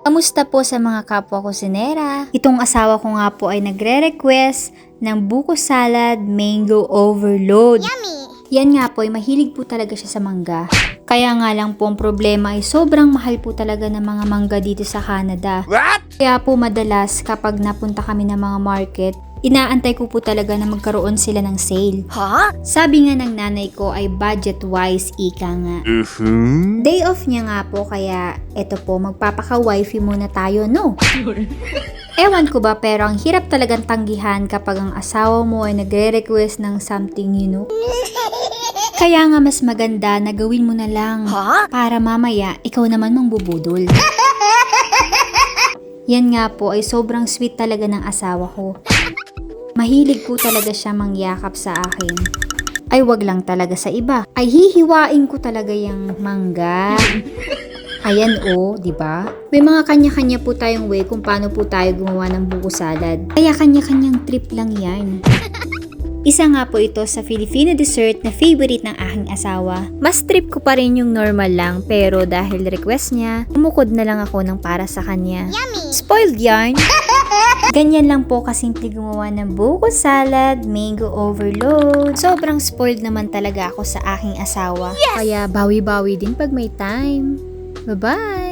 Kamusta po sa mga kapwa kusinera? Itong asawa ko nga po ay nagre-request ng buko salad mango overload. Yummy! Yan nga po ay mahilig po talaga siya sa mangga. Kaya nga lang po ang problema ay sobrang mahal po talaga ng mga mangga dito sa Canada. What? Kaya po madalas kapag napunta kami ng mga market, inaantay ko po talaga na magkaroon sila ng sale. Huh? Sabi nga ng nanay ko ay budget-wise ika nga. Day off niya nga po kaya eto po magpapaka-wifey muna tayo, no? Ewan ko ba pero ang hirap talagang tanggihan kapag ang asawa mo ay nagre-request ng something, you know? Kaya nga mas maganda na gawin mo na lang Huh? para mamaya ikaw naman mangbubudol. Yan nga po ay sobrang sweet talaga ng asawa ko. Mahilig po talaga siya mangyakap sa akin. Ay wag lang talaga sa iba. Ay hihiwain ko talaga yung mangga. Ayan di ba? May mga kanya-kanya po tayong way kung paano po tayo gumawa ng buko salad. Kaya kanya-kanyang trip lang yan. Isa nga po ito sa Filipino dessert na favorite ng aking asawa. Mas trip ko pa rin yung normal lang pero dahil request niya, umukod na lang ako ng para sa kanya. Yummy! Spoiled yarn! Ganyan lang po kasimple gumawa ng buko salad, mango overload. Sobrang spoiled naman talaga ako sa aking asawa. Yes! Kaya bawi-bawi din pag may time. Bye-bye!